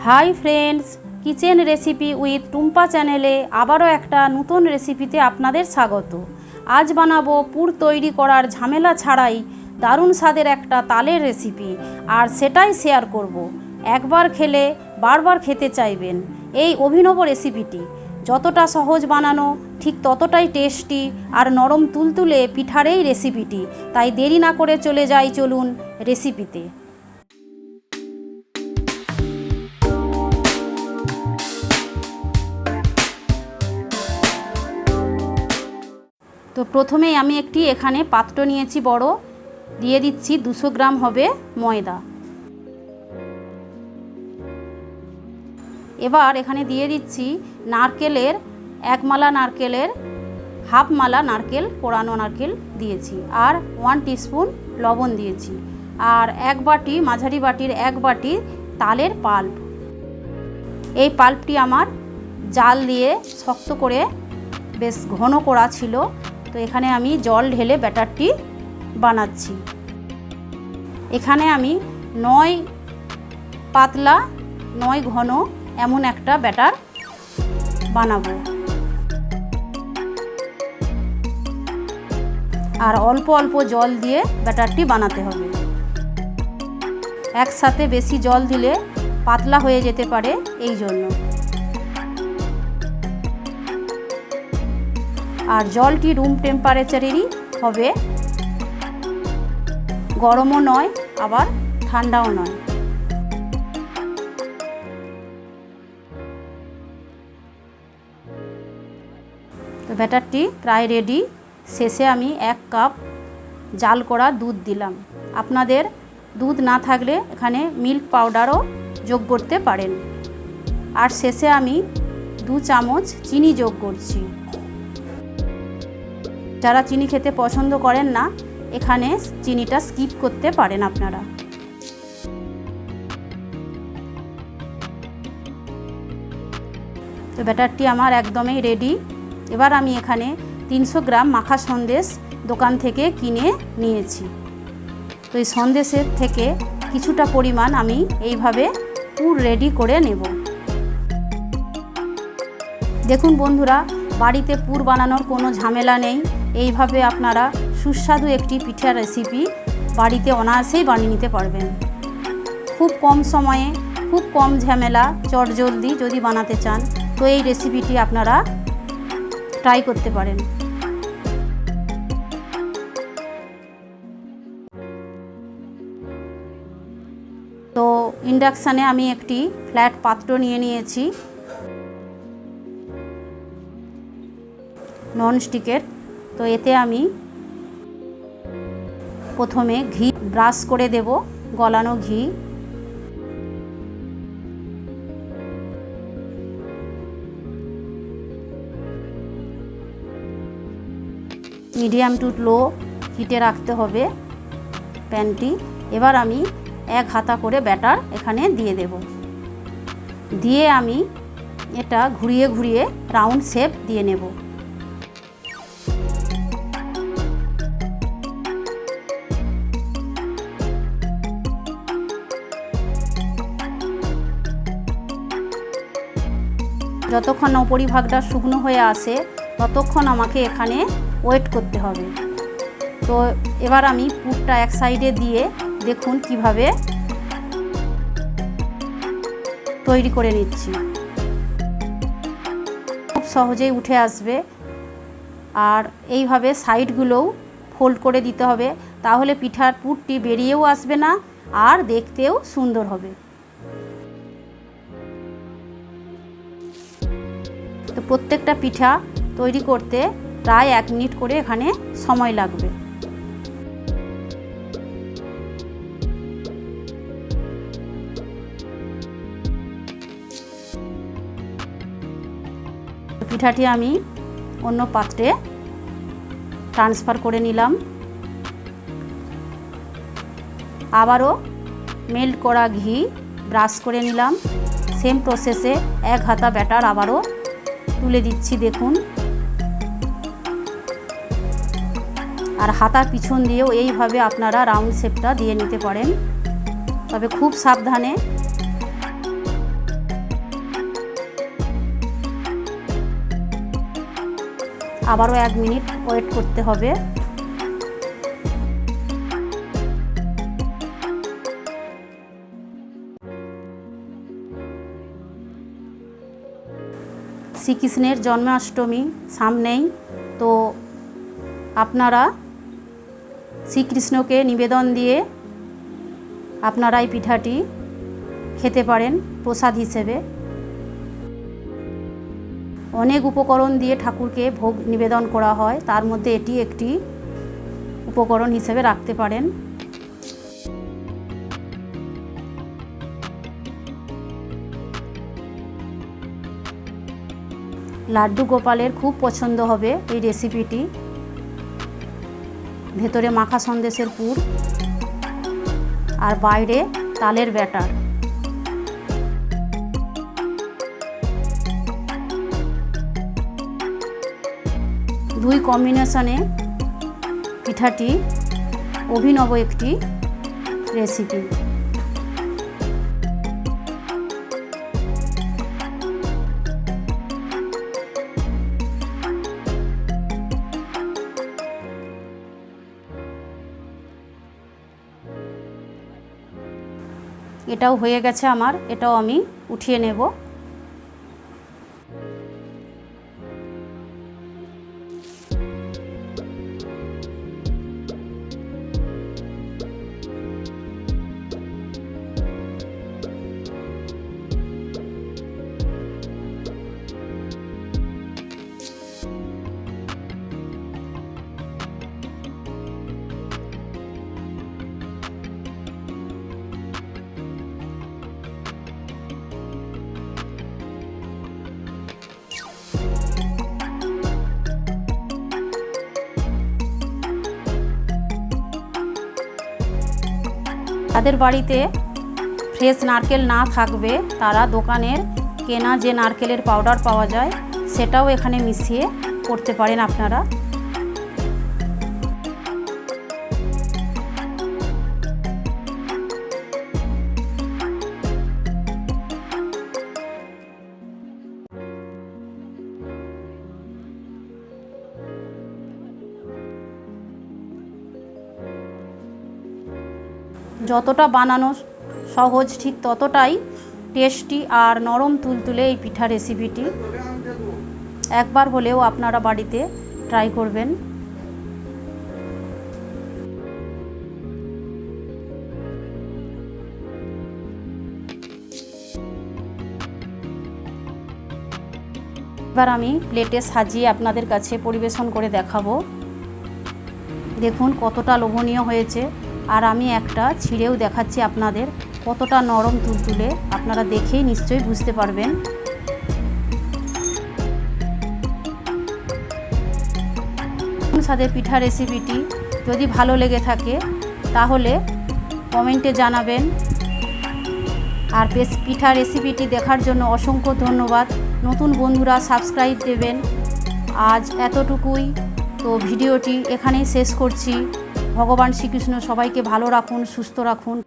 Hi friends, kitchen recipe with Tumpa চ্যানেলে আবারও একটা নতুন রেসিপিতে আপনাদের স্বাগত। আজ বানাবো পুর তৈরি করার ঝামেলা ছাড়াই দারুণ স্বাদের একটা তালের রেসিপি, আর সেটাই শেয়ার করব। একবার খেলে বারবার খেতে চাইবেন। এই অভিনব রেসিপিটি যতটা সহজ বানানো, ঠিক ততটাই টেস্টি আর নরম তুলতুলে পিঠার এই রেসিপিটি। তাই দেরি না করে চলে যাই, চলুন রেসিপিতে। তো প্রথমেই আমি একটি এখানে পাত্র নিয়েছি বড়, দিয়ে দিচ্ছি 200 গ্রাম হবে ময়দা। এবার এখানে দিয়ে দিচ্ছি নারকেলের 1 মালা নারকেলের হাফ মালা নারকেল, কোড়ানো নারকেল দিয়েছি, আর 1 টিস্পুন লবণ দিয়েছি, আর 1 বাটি মাঝারি বাটির 1 বাটি তালের পাল্প। এই পাল্পটি আমার জাল দিয়ে শক্ত করে বেশ ঘন করা ছিল। তো এখানে আমি জল ঢেলে ব্যাটারটি বানাচ্ছি। এখানে আমি 9 পাতলা 9 ঘন এমন একটা ব্যাটার বানাবো, আর অল্প অল্প জল দিয়ে ব্যাটারটি বানাতে হবে। একসাথে বেশি জল দিলে পাতলা হয়ে যেতে পারে, এই জন্য। আর জলটি রুম টেম্পারেচারেরই হবে, গরমও নয় আবার ঠান্ডাও নয়। তো ব্যাটারটি প্রায় রেডি। শেষে আমি 1 কাপ জাল করা দুধ দিলাম। আপনাদের দুধ না থাকলে এখানে মিল্ক পাউডারও যোগ করতে পারেন। আর শেষে আমি 2 চামচ চিনি যোগ করছি। যারা চিনি খেতে পছন্দ করেন না, এখানে চিনিটা স্কিপ করতে পারেন আপনারা। তো ব্যাটারটি আমার একদমই রেডি। এবার আমি এখানে 300 গ্রাম মাখা সন্দেশ দোকান থেকে কিনে নিয়েছি। তো এই সন্দেশের থেকে কিছুটা পরিমাণ আমি এইভাবে পুর রেডি করে নেব। দেখুন বন্ধুরা, বাড়িতে পুর বানানোর কোনো ঝামেলা নেই। এইভাবে আপনারা সুস্বাদু একটি পিঠার রেসিপি বাড়িতে অনায়াসেই বানিয়ে নিতে পারবেন। খুব কম সময়ে, খুব কম ঝামেলা, চটজলদি যদি বানাতে চান, তো এই রেসিপিটি আপনারা ট্রাই করতে পারেন। তো ইন্ডাকশানে আমি একটি ফ্ল্যাট পাত্র নিয়ে নিয়েছি, ননস্টিকের। তো এতে আমি প্রথমে ঘি ব্রাশ করে দেব, গলানো ঘি। মিডিয়াম টু লো হিটে রাখতে হবে প্যানটি। এবার আমি 1 হাতা করে ব্যাটার এখানে দিয়ে দেব। দিয়ে আমি এটা ঘুরিয়ে ঘুরিয়ে রাউন্ড শেপ দিয়ে নেব। যতক্ষণ না উপরিভাগটা শুকনো হয়ে আসে, ততক্ষণ আমাকে এখানে ওয়েট করতে হবে। তো এবার আমি পুরটা এক সাইডে দিয়ে দেখুন কিভাবে তৈরি করে নিচ্ছি। খুব সহজেই উঠে আসবে। আর এইভাবে সাইডগুলোও ফোল্ড করে দিতে হবে, তাহলে পিঠার পুরটি বেরিয়েও আসবে না, আর দেখতেও সুন্দর হবে। তো প্রত্যেকটা পিঠা তৈরি করতে প্রায় 1 মিনিট করে এখানে সময় লাগবে। পিঠাটি আমি অন্য পাত্রে ট্রান্সফার করে নিলাম। আবারও মেল্ট করা ঘি ব্রাশ করে নিলাম। সেম প্রসেসে 1 হাতা ব্যাটার আবারও তুলে দিচ্ছি, দেখুন। আর হাতার পিছন দিয়েও এইভাবে আপনারা রাউন্ড শেপটা দিয়ে নিতে পারেন, তবে খুব সাবধানে। আবারও 1 মিনিট ওয়েট করতে হবে। শ্রীকৃষ্ণের জন্মাষ্টমী সামনেই, তো আপনারা শ্রীকৃষ্ণকে নিবেদন দিয়ে আপনারা এই পিঠাটি খেতে পারেন প্রসাদ হিসেবে। অনেক উপকরণ দিয়ে ঠাকুরকে ভোগ নিবেদন করা হয়, তার মধ্যে এটি একটি উপকরণ হিসেবে রাখতে পারেন। লাড্ডু গোপালের খুব পছন্দ হবে এই রেসিপিটি। ভেতরে মাখা সন্দেশের পুর আর বাইরে তালের ব্যাটার। দুই কম্বিনেশনে পিঠাটি অভিনব একটি রেসিপি। এটাও হয়ে গেছে আমার, এটাও আমি উঠিয়ে নেব। যাদের বাড়িতে ফ্রেশ নারকেল না থাকবে তারা দোকানের কেনা যে নারকেলের পাউডার পাওয়া যায় সেটাও এখানে মিশিয়ে করতে পারেন আপনারা। যতটা বানানো সহজ ঠিক ততটাই টেস্টি আর নরম তুলতুলে এই পিঠা রেসিপিটি। একবার হলেও আপনারা বাড়িতে ট্রাই করবেন। এবার আমি প্লেটে সাজিয়ে আপনাদের কাছে পরিবেশন করে দেখাবো। দেখুন কতটা লোভনীয় হয়েছে, আর আমি একটা ছিঁড়েও দেখাচ্ছি আপনাদের কতটা নরম তুলতুলে। আপনারা দেখেই নিশ্চয়ই বুঝতে পারবেন। স্বাদের পিঠা রেসিপিটি যদি ভালো লেগে থাকে তাহলে কমেন্টে জানাবেন। আর পিঠা রেসিপিটি দেখার জন্য অসংখ্য ধন্যবাদ। নতুন বন্ধুরা সাবস্ক্রাইব দেবেন। আজ এতটুকুই, তো ভিডিওটি এখানেই শেষ করছি। ভগবান শ্রীকৃষ্ণ সবাইকে ভালো রাখুন, সুস্থ রাখুন।